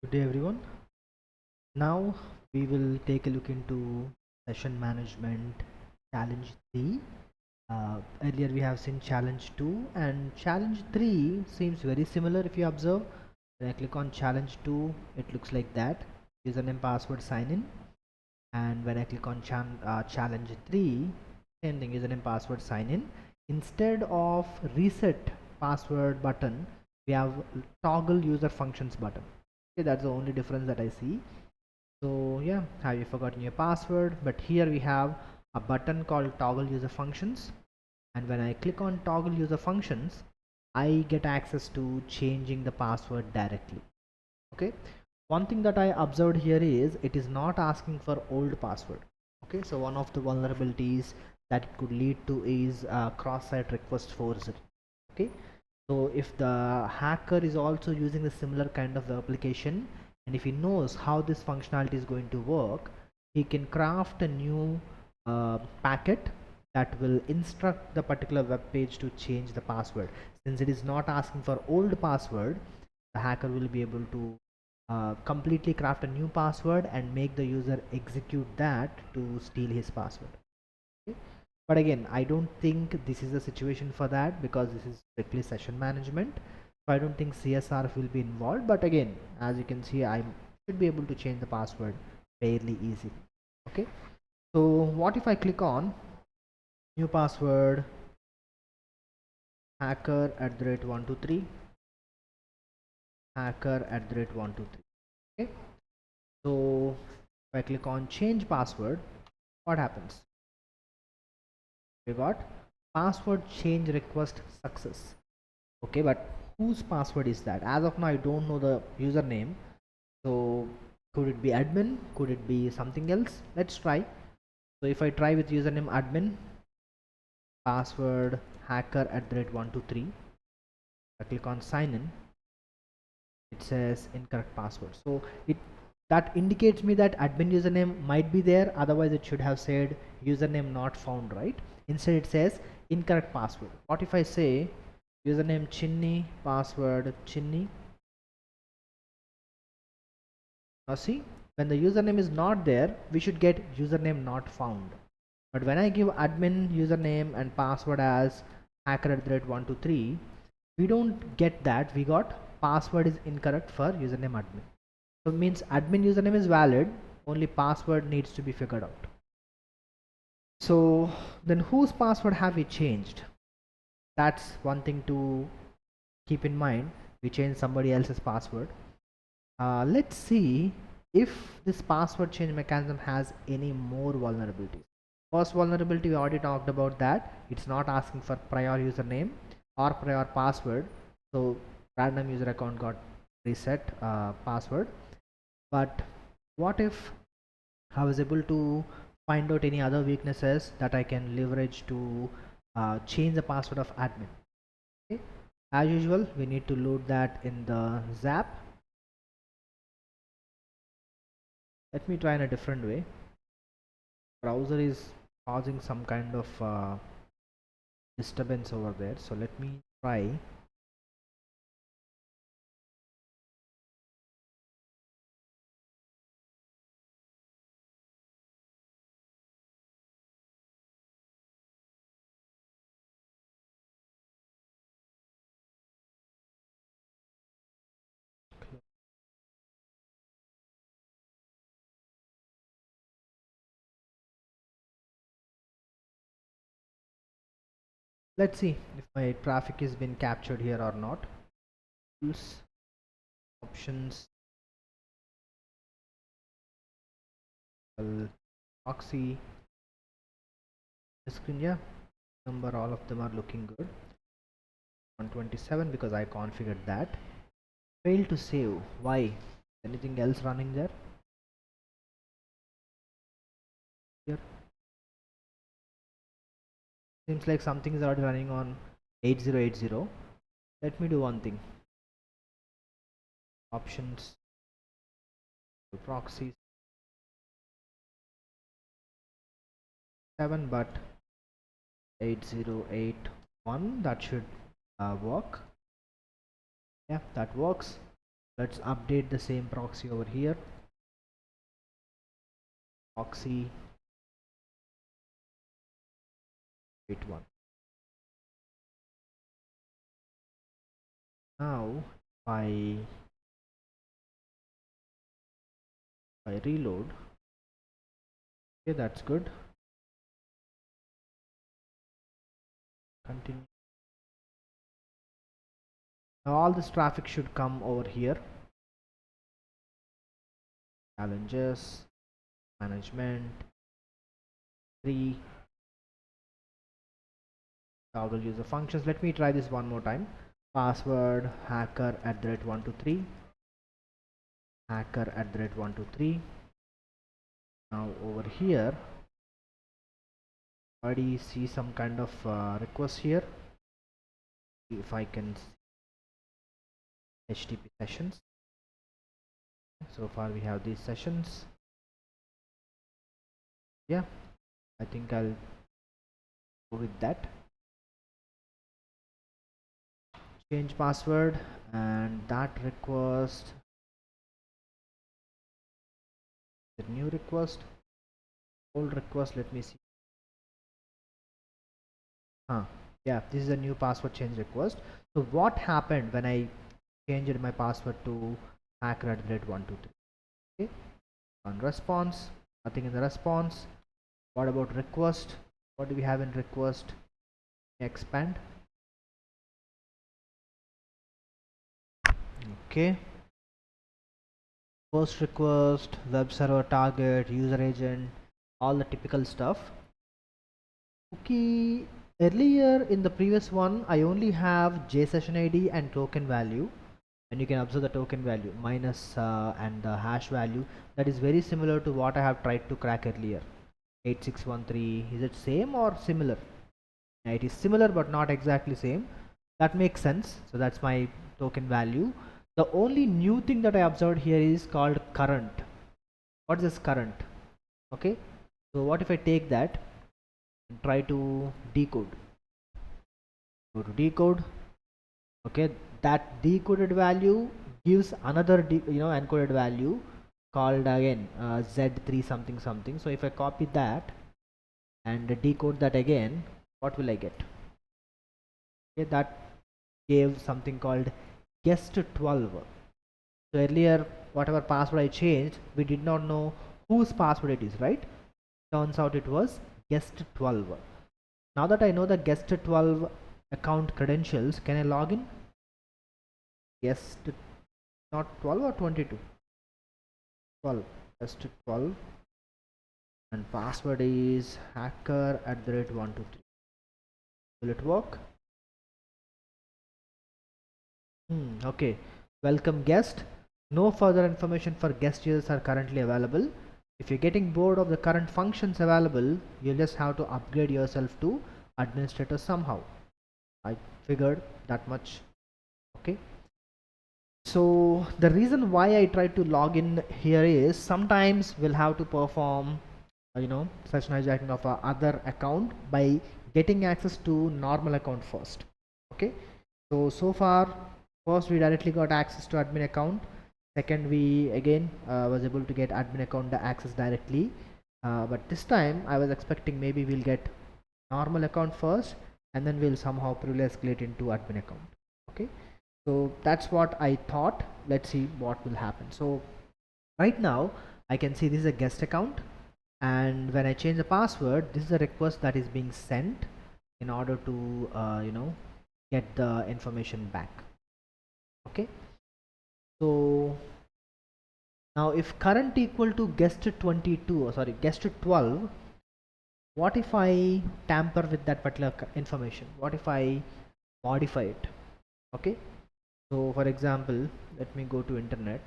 Good day everyone. Now we will take a look into session management challenge 3. Earlier we have seen challenge 2 and challenge 3 seems very similar if you observe. When I click on challenge 2 it looks like that, username password sign in, and when I click on challenge 3, same thing, username password sign in. Instead of reset password button we have toggle user functions button. Okay, that's the only difference that I see. So yeah, have you forgotten your password? But here we have a button called toggle user functions, and when I click on toggle user functions I get access to changing the password directly. Okay, one thing that I observed here is it is not asking for old password. Okay, so one of the vulnerabilities that it could lead to is cross-site request forgery. Okay, so if the hacker is also using a similar kind of application, and if he knows how this functionality is going to work, he can craft a new packet that will instruct the particular web page to change the password. Since it is not asking for old password, the hacker will be able to completely craft a new password and make the user execute that to steal his password. Okay? But again, I don't think this is a situation for that because this is strictly session management. So I don't think CSR will be involved. But again, as you can see, I should be able to change the password fairly easily. Okay. So what if I click on new password hacker at the rate 123 hacker at the rate 123. Okay. So if I click on change password, what happens? We got password change request success. Okay, but whose password is that? As of now I don't know the username, so could it be admin, could it be something else? Let's try. So if I try with username admin, password hacker at the rate 123, I click on sign in, it says incorrect password. So it that indicates me that admin username might be there, otherwise it should have said username not found, right? Instead it says incorrect password. What if I say username Chinny, password Chinny? Now see, when the username is not there, we should get username not found. But when I give admin username and password as hacker at the rate 123, we don't get that. We got password is incorrect for username admin. So it means admin username is valid, only password needs to be figured out. So then whose password have we changed? That's one thing to keep in mind. We changed somebody else's password. Let's see if this password change mechanism has any more vulnerabilities. First vulnerability, we already talked about that. It's not asking for prior username or prior password. So random user account got reset password. But what if I was able to find out any other weaknesses that I can leverage to change the password of admin? Okay. As usual, we need to load that in the Zap. Let me try in a different way. Browser is causing some kind of disturbance over there, so let me try. Let's see if my traffic has been captured here or not. Tools, options, proxy, screen, yeah, number, all of them are looking good. 127 because I configured that. Failed to save. Why? Anything else running there? Here seems like something is already running on 8080. Let me do one thing. Options, proxies 7, but 8081, that should work. Yeah, that works. Let's update the same proxy over here. Proxy 81. Now if I reload, okay, that's good. Continue. Now all this traffic should come over here. Challenges, management, 3, toggle user functions. Let me try this one more time. Password hacker at the rate 123, hacker at the rate 123. Now over here, already see some kind of request here. If I can HTTP sessions. So far we have these sessions. Yeah, I think I'll go with that. Change password, and that request, the new request, old request. Let me see. Yeah, this is a new password change request. So what happened when I changed my password to hacker@123? Okay, on response, nothing in the response. What about request? What do we have in request? Expand. Okay, post request, web server target, user agent, all the typical stuff. Okay, earlier in the previous one I only have JSession ID and token value, and you can observe the token value minus and the hash value. That is very similar to what I have tried to crack earlier. 8613, is it same or similar? Yeah, it is similar but not exactly same. That makes sense. So that's my token value. The only new thing that I observed here is called current. What is this current? Okay, so what if I take that and try to decode? Go to decode. Okay, that decoded value gives another encoded value called again Z3 something something. So if I copy that and decode that again, what will I get? Okay, that gave something called guest 12. So earlier whatever password I changed, we did not know whose password it is, right? Turns out it was guest 12. Now that I know the guest 12 account credentials, can I log in? Guest, not 12 or 22? 12, guest 12, and password is hacker@123. Will it work? Okay, welcome guest. No further information for guest users are currently available. If you're getting bored of the current functions available, you'll just have to upgrade yourself to administrator somehow. I figured that much. Okay, so the reason why I try to log in here is sometimes we'll have to perform session hijacking of our other account by getting access to normal account first. Okay, so far first we directly got access to admin account. Second, we again was able to get admin account access directly, but this time I was expecting maybe we'll get normal account first and then we'll somehow privilege escalate into admin account. Okay, so that's what I thought. Let's see what will happen. So right now I can see this is a guest account, and when I change the password, this is a request that is being sent in order to get the information back. Okay, so now if current equal to guest 22, or sorry, guest 12, what if I tamper with that particular information? What if I modify it? Okay, so for example, let me go to internet,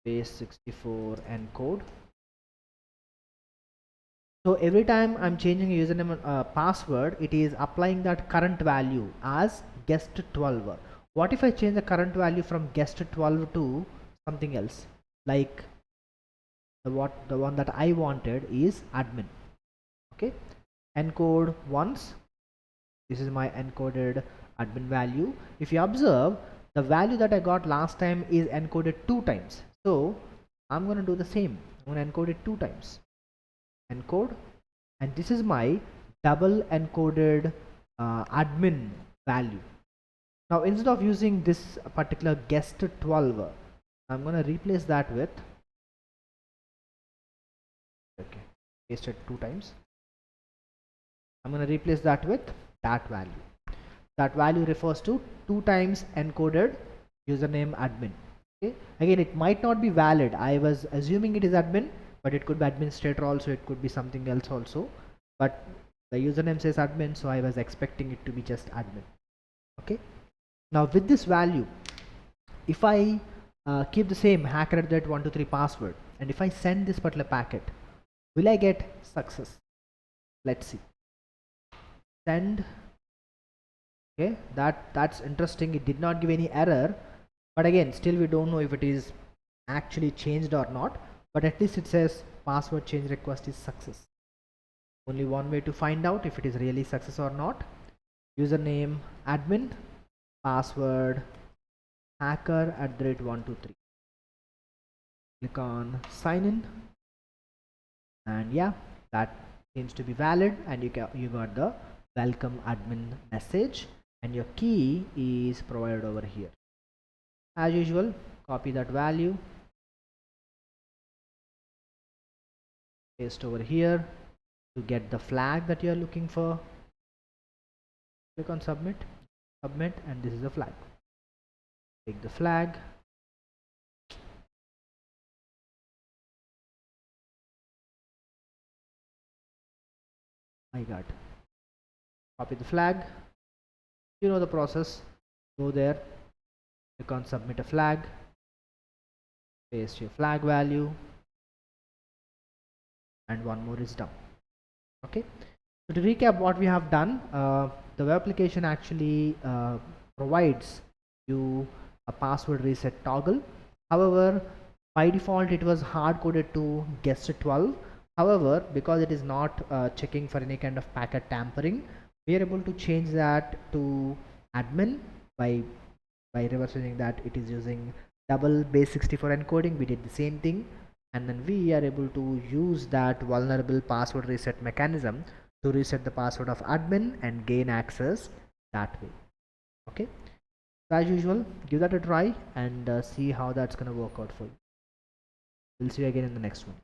base 64 and code. So every time I'm changing a username password, it is applying that current value as guest 12. What if I change the current value from guest 12 to something else, like the one that I wanted is admin? Okay, encode once. This is my encoded admin value. If you observe, the value that I got last time is encoded 2 times. So I'm going to do the same. I'm going to encode it 2 times. Encode, and this is my double encoded admin value. Now instead of using this particular guest 12, I'm going to replace that with, okay, paste it 2 times. I'm going to replace that with that value. That value refers to 2 times encoded username admin. Okay, again it might not be valid. I was assuming it is admin, but it could be administrator also, it could be something else also, but the username says admin, so I was expecting it to be just admin. Okay, now with this value, if I keep the same hacker@123 password, and if I send this particular packet, will I get success? Let's see. Send. Okay, that's interesting. It did not give any error, but again still we don't know if it is actually changed or not, but at least it says password change request is success. Only one way to find out if it is really success or not. Username admin, password hacker@123. Click on sign in, and yeah, that seems to be valid, and you got the welcome admin message, and your key is provided over here. As usual, copy that value, paste over here to get the flag that you are looking for. Click on submit, and this is the flag. Take the flag, I got, copy the flag. You know the process. Go there, click on submit a flag, paste your flag value, and one more is done. Okay, so to recap what we have done, the web application actually provides you a password reset toggle. However, by default it was hard coded to guest 12. However, because it is not checking for any kind of packet tampering, we are able to change that to admin by reversing that it is using double base 64 encoding. We did the same thing, and then we are able to use that vulnerable password reset mechanism to reset the password of admin and gain access that way. Okay, so as usual, give that a try and see how that's going to work out for you. We'll see you again in the next one.